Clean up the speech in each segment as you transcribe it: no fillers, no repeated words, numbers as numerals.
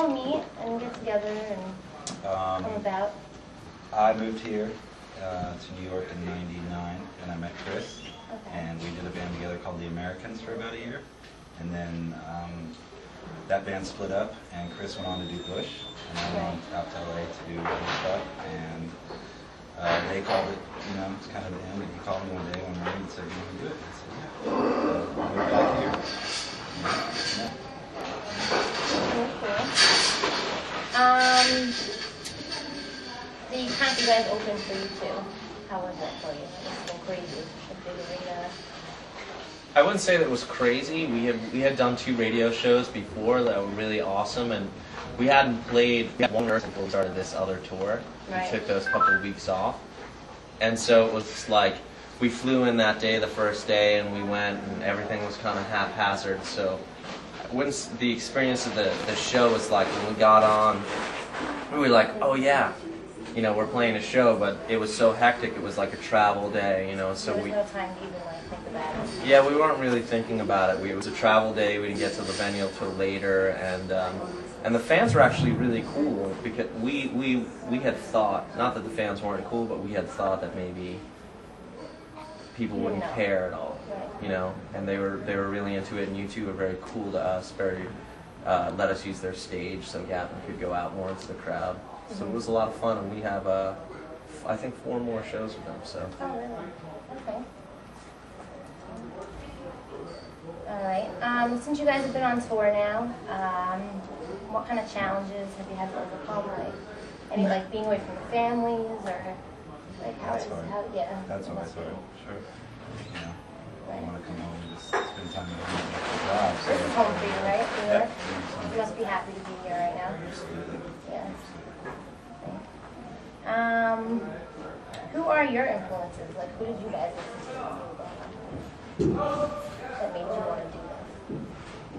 all meet and get together and come about? I moved here to New York in '99, and I met Chris, and we did a band together called The Americans for about a year, and then that band split up, and Chris went on to do Bush, and I went on out to LA to do stuff, and they called it, you know, it's kind of the end, and he called me one day when we were and said, you want to do it? And I said, yeah. I moved back here. Yeah. The time you guys opened for you too, how was that for you? It's been crazy. A big arena. I wouldn't say that it was crazy. We had done 2 radio shows before that were really awesome, and we hadn't played one rehearsal before we started this other tour. Right. We took those couple of weeks off, and so it was like we flew in that day, the first day, and we went, and everything was kind of haphazard. So the experience of the show was like when we got on, we were like, oh yeah, you know, we're playing a show, but it was so hectic. It was like a travel day, you know. So there was no time to even like think about it. Yeah, we weren't really thinking about it. It was a travel day. We didn't get to the venue until later, and the fans were actually really cool because we had thought, not that the fans weren't cool, but we had thought that maybe people wouldn't care at all, you know. And they were really into it, and you two were very cool to us. Very let us use their stage so Gavin could go out more into the crowd. So it was a lot of fun, and we have, I think, 4 more shows with them. So. Oh, really? Okay. All right. Since you guys have been on tour now, what kind of challenges have you had to overcome? Like, any like being away from the families, or like how That's is hard. how? Yeah. That's what I thought. Sure. You know, I want to come home and just spend time with them and the job. So This is home for you, right? New York? Yeah. You must be happy to be here right now. Absolutely. Yeah. Who are your influences? Like, who did you guys listen to that made you want to do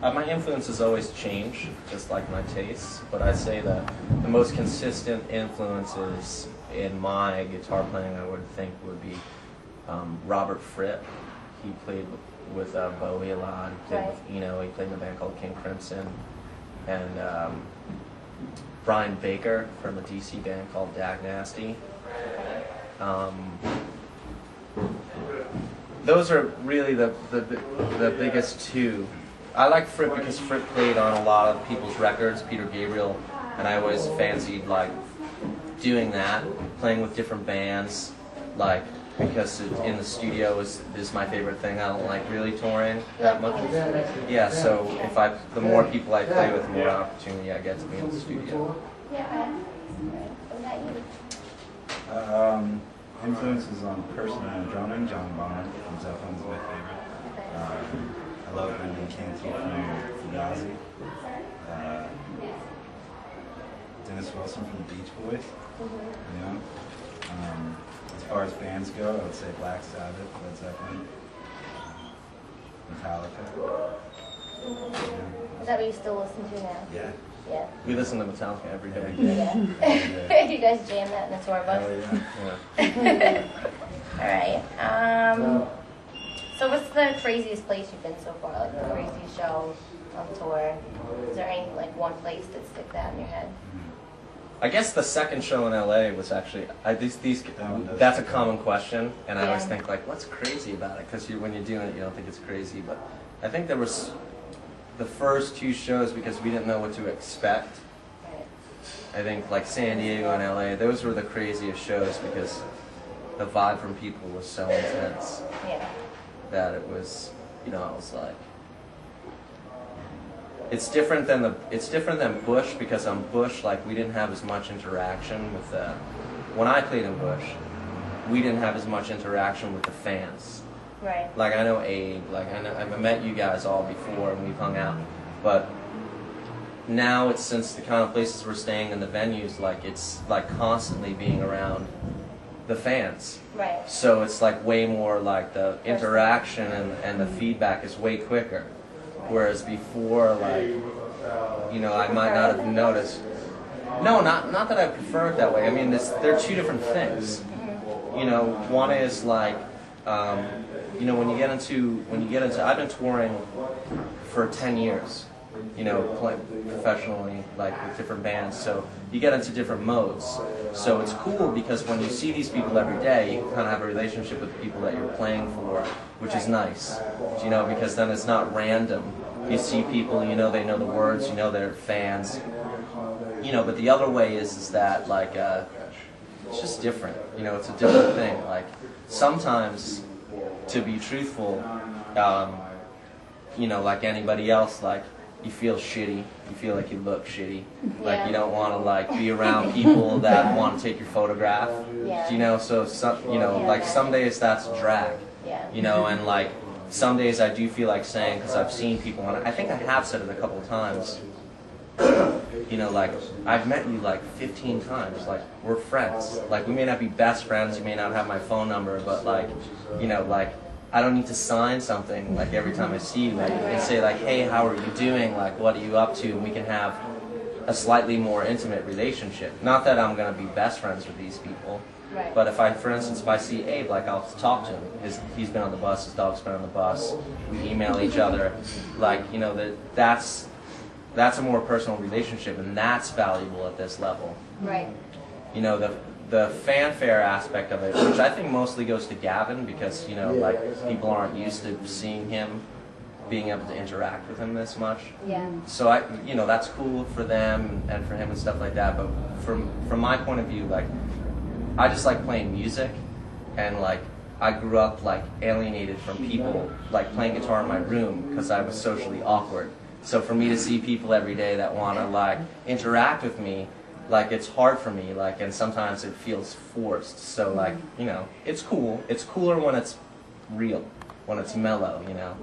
this? My influences always change, just like my tastes, but I say that the most consistent influences in my guitar playing, I would think, would be Robert Fripp. He played with Bowie a lot. He played with Eno. He played in a band called King Crimson. And Brian Baker from a DC band called Dag Nasty. Those are really the biggest 2. I like Fripp because Fripp played on a lot of people's records, Peter Gabriel, and I always fancied like doing that, playing with different bands, like because in the studio is my favorite thing. I don't like really touring that much. Yeah, so the more people I play with, the more opportunity I get to be in the studio. Yeah. What about you? Influences on personal drumming, John Bonham from Zeppelin's my favorite. I love Brendan Canty from Fugazi. Dennis Wilson from the Beach Boys. You know? As far as bands go, I would say Black Sabbath, Led Zeppelin, Metallica. Is that what you still listen to now? Yeah. Yeah. We listen to Metallica every day. Yeah. You guys jam that in the tour bus? Oh, yeah. All right. So what's the craziest place you've been so far? Like the craziest show on tour? Is there any like one place that sticks out in your head? I guess the second show in LA was actually that's a common question, and I always think like, what's crazy about it? Because when you're doing it, you don't think it's crazy. But I think there was the first 2 shows because we didn't know what to expect. I think like San Diego and LA, those were the craziest shows because the vibe from people was so intense that it was, you know, I was like, it's different than Bush because on Bush, like, we didn't have as much interaction with when I played in Bush, we didn't have as much interaction with the fans. Right. Like, I know Abe, like, I've met you guys all before and we've hung out, but now it's, since the kind of places we're staying in the venues, like, it's like constantly being around the fans. Right. So it's like way more like the interaction and the feedback is way quicker. Whereas before, like, you know, I might not have noticed. No, not that I prefer it that way. I mean, they're 2 different things. You know, one is like, you know, when you get into, I've been touring for 10 years, you know, play professionally, like with different bands. So you get into different modes. So it's cool because when you see these people every day, you kind of have a relationship with the people that you're playing for, which is nice, you know, because then it's not random. You see people, you know, they know the words, you know, they're fans, you know. But the other way is that like it's just different, you know. It's a different thing. Like sometimes, to be truthful, you know, like anybody else, like you feel shitty, you feel like you look shitty, like you don't want to like be around people that want to take your photograph, you know. So some, you know, like some days that's drag, you know, and like some days I do feel like saying, because I've seen people, and I think I have said it a couple of times, you know, like I've met you like 15 times, like we're friends, like we may not be best friends, you may not have my phone number, but like, you know, like I don't need to sign something like every time I see you. Like you can say like, hey, how are you doing? Like, what are you up to? And we can have a slightly more intimate relationship. Not that I'm going to be best friends with these people, but if I, for instance, if I see Abe, like I'll talk to him. He's been on the bus, his dog's been on the bus. We email each other. Like, you know, that's a more personal relationship, and that's valuable at this level. Right. You know, the fanfare aspect of it, which I think mostly goes to Gavin, because, you know, like people aren't used to seeing him, being able to interact with him this much. Yeah. So you know, that's cool for them and for him and stuff like that. But from my point of view, like I just like playing music, and like I grew up like alienated from people, like playing guitar in my room because I was socially awkward. So for me to see people every day that want to like interact with me, like it's hard for me, like, and sometimes it feels forced. So like, you know, it's cool. It's cooler when it's real, when it's mellow, you know.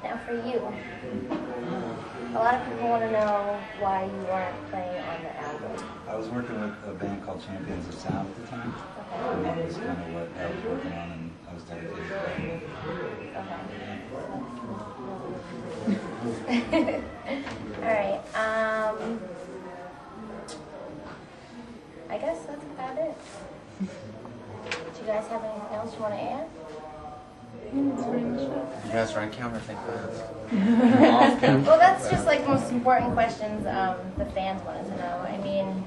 Now for you, a lot of people want to know why you weren't playing on the album. I was working with a band called Champions of Sound at the time, and that was kind of what I was working on, and I was dedicated to that. Alright, I guess that's about it. Do you guys have anything else you want to add? You guys are on camera, thank God. Well, that's just like the most important questions the fans wanted to know. I mean,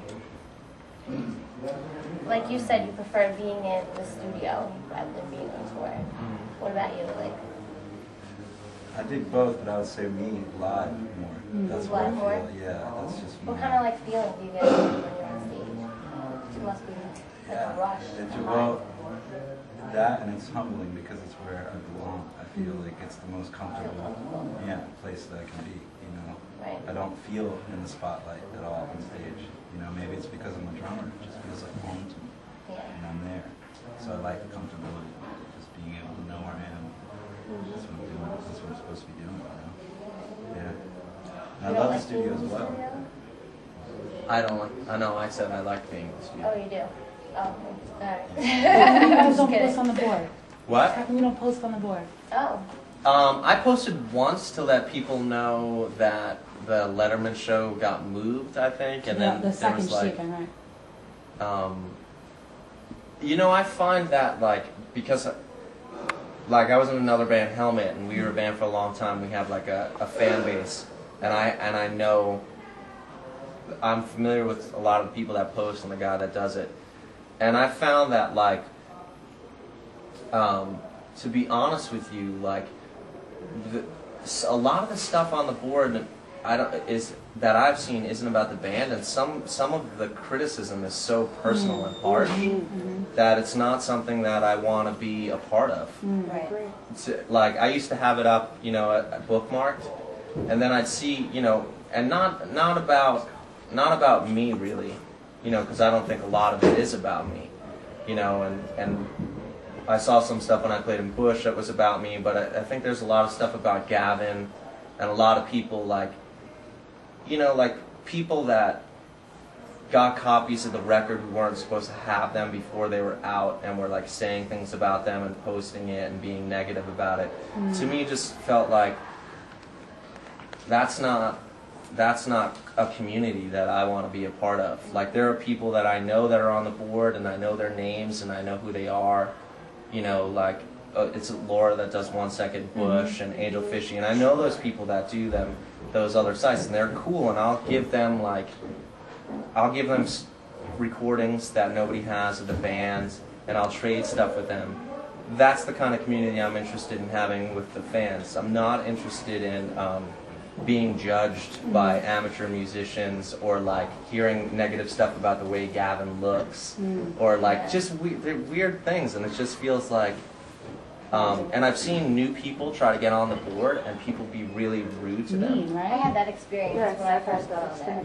like you said, you prefer being in the studio rather than being on tour. What about you? Like, I dig both, but I would say me live more. That's what I live more? feel. Yeah, that's just me. what kind of like feeling do you get when you're on stage? It must be like a rush. Well, that, and it's humbling because it's where I belong. I feel like it's the most comfortable, place that I can be. You know, I don't feel in the spotlight at all on stage. You know, maybe it's because I'm a drummer. It just feels like home to me, and I'm there. So I like the comfortability, just being able to know where I am. That's what I'm doing. That's what I'm supposed to be doing. You know? Yeah. And I love the studio as well. I don't like. I know. I said I like being in the studio. Oh, you do. Oh, alright. How come you guys don't post on the board? What? How come you don't post on the board? Oh. I posted once to let people know that the Letterman show got moved, I think, and then The there second was like, Stephen, right? you know, I find that like because like I was in another band, Helmet, and we were a band for a long time. We have like a fan base, and I know I'm familiar with a lot of the people that post and the guy that does it. And I found that, like, to be honest with you, like, a lot of the stuff on the board that I've seen isn't about the band, and some of the criticism is so personal and harsh that it's not something that I want to be a part of. Right. Like, I used to have it up, you know, bookmarked, and then I'd see, you know, and not about me really. You know, because I don't think a lot of it is about me, you know, and I saw some stuff when I played in Bush that was about me, but I think there's a lot of stuff about Gavin, and a lot of people like, you know, like people that got copies of the record who weren't supposed to have them before they were out, and were like saying things about them and posting it and being negative about it. To me, it just felt like that's not a community that I want to be a part of. Like, there are people that I know that are on the board, and I know their names, and I know who they are, you know, like, it's Laura that does 1 Second Bush and Angel Fishing, and I know those people that do those other sites, and they're cool, and I'll give them recordings that nobody has of the bands, and I'll trade stuff with them. That's the kind of community I'm interested in having with the fans. I'm not interested in being judged by amateur musicians, or like hearing negative stuff about the way Gavin looks, or like just weird things, and it just feels like, and I've seen new people try to get on the board and people be really rude to them. Right? I had that experience when I first got on there.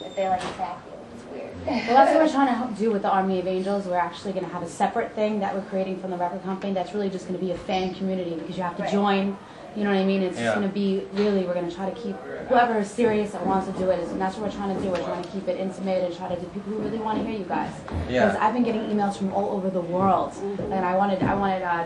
If they like attack you, it's weird. Well, that's what we're trying to help do with the Army of Angels. We're actually going to have a separate thing that we're creating from the record company that's really just going to be a fan community, because you have to join. You know what I mean? It's just going to be really, we're going to try to keep whoever is serious that wants to do it, and that's what we're trying to do. We're trying to keep it intimate and try to do people who really want to hear you guys. Because I've been getting emails from all over the world, and I wanted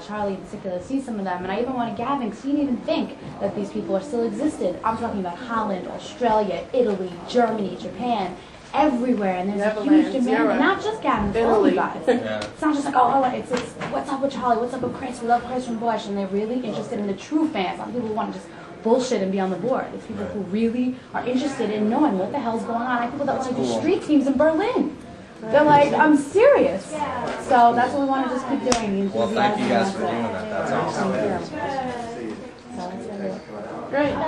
Charlie in particular to see some of them, and I even wanted Gavin, because he didn't even think that these people still existed. I'm talking about Holland, Australia, Italy, Germany, Japan. Everywhere, and there's a huge demand, and not just Gavin, it's all you guys. It's not just like, oh, it's what's up with Charlie, what's up with Chris, we love Chris from Bush, and they're really interested in the true fans, not people who want to just bullshit and be on the board. It's people who really are interested in knowing what the hell's going on. I have people that want to do street teams in Berlin. They're like, I'm serious. So that's what we want to just keep doing. Well, thank you guys for doing that. That's awesome. Great. All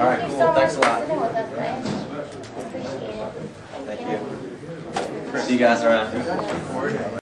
right, cool. Thanks a lot. Appreciate it. Thank you. See you guys around.